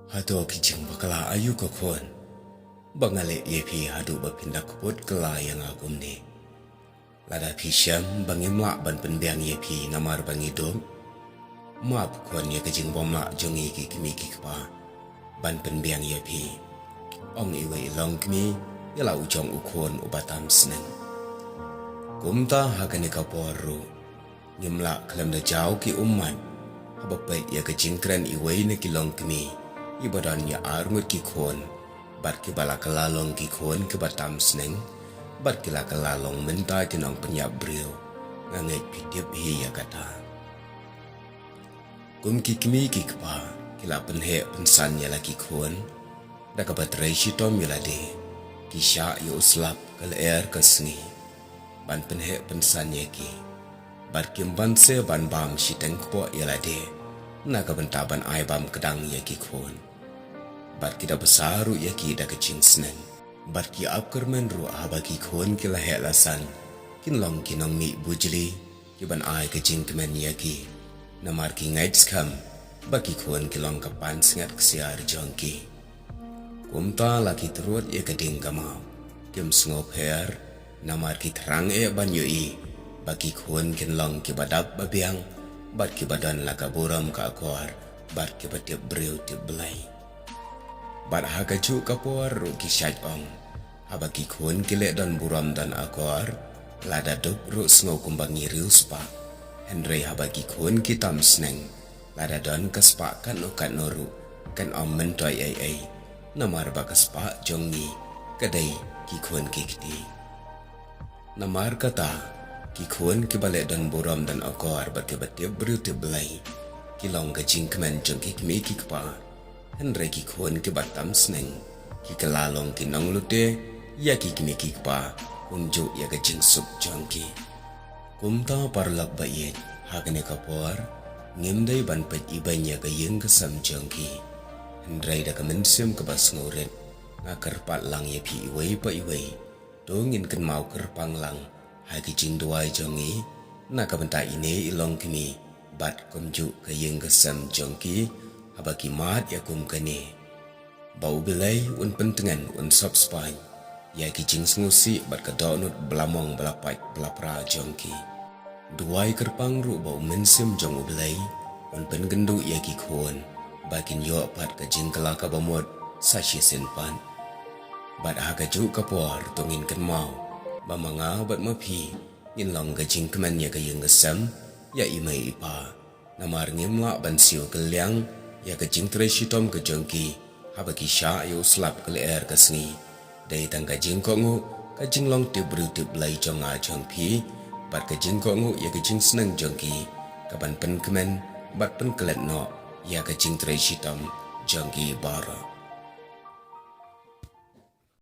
Hado kijing bakala ayu kokon. Bangale yepi hadu bapindak kuput kela yang agum ni. Lada pisyam bangimlak ban penbiang yepi namar bangidom. Maap kon ye kijing bomlak jongi ki kimi ki kapa. Ban penbiang yepi. Ong iwe ilong kimi yala ujong ukon ubatam seneng. Kumta hakani kaporu. Ngimlak kelam da jauh ki umat. Habapai ye kijing keren iwe ne kilong kimi. Ibadan ya arngut ki kon. Bat ki bala kelalong ki kon ke batam seneng. Bat ki la kelalong mentai tinong penyap beriu. Ngangai pitip hi ya kata. Kum ki kimi ki kepa. Kila penhe pensan ya laki kon. Da kabat reisi tom yalade. Kisha ya uslap kal air kesni. Ban penhe pensan ya ki. Bat kim ban se ban bam siteng kepo yalade. Na kabentaban ai bam kedang ya ki kon. Bat kita besaru ya ki da kecing seneng. Bat ki apker menru bagi kon ki la hek lasan. Kin long ki nong mi bujli. Ki ban ai kecing kemen ya ki. Namar ki ngait skam. Bagi kon ki long kapan sengat kesiar jongki. Kumta laki terut ya keding kamau. Kim sengop her. Namar ki terang ban yoi. Bagi kon kin long ki badap babiang. Bat ki badan la kaburam ka akor. Bat ki batip beriu tip belai. Bat hagaju kapor ki syait ong. Habaki kun kilek dan buram dan akor. Lada dup ru sengau kumbangi riu spa. Henry habaki kun kitam seneng. Lada dan kespak kan ukat noru. Kan om mentoy ai. Namar bakaspak jongi. Kadai ki kun kikti. Namar kata. Ki kun kibalik dan buram dan akor. Bat kibatip beriu tip belai. Kilong kecing kemen jongki kimi kikpa. Henry ki kon ke batam seneng. Ki kelalong ki nong lute. Ya ki kimi ki kpa. Unjuk ya ke jingsuk jongki. Kumta parlak bayit. Hakane kapor. Ngimday ban pet iban ya ke yung kesam jongki. Henry da ke mensim ke bas ngurit. Ngakar pat lang ya pi iway pa iway. Dongin ken mau kerpang lang. Haki jing duay jongi. Naka benta ini ilong kimi. Bat kumjuk ke yung kesam jongki. Habaki mat ya kum kene. Bau belai un pentengan un sop spai. Ya kijing sengusi bat kedonut belamong belapai belapra jongki. Duai kerpang ru bau mensim jong belai. Un pengendu ya kikon. Bakin yo pat kejing kelaka bamot sashi senpan. Bat hagaju kapor tongin ken mau. Bamanga bat mapi. Inlong kejing kemen ya kayeng gesam. Ya imai ipa. Namar ngimlak ban siu keliang. Ya kecing teresi tom ke jongki. Habaki syak yu slap ke leer ke sengi. Dari tang kajing kongu. Kajing long tip beriu tip belai jonga jongpi. Bat kajing kongu ya kajing seneng jongki. Kapan pen kemen. Bat pen kelet no. Ya kecing teresi tom jongki bara.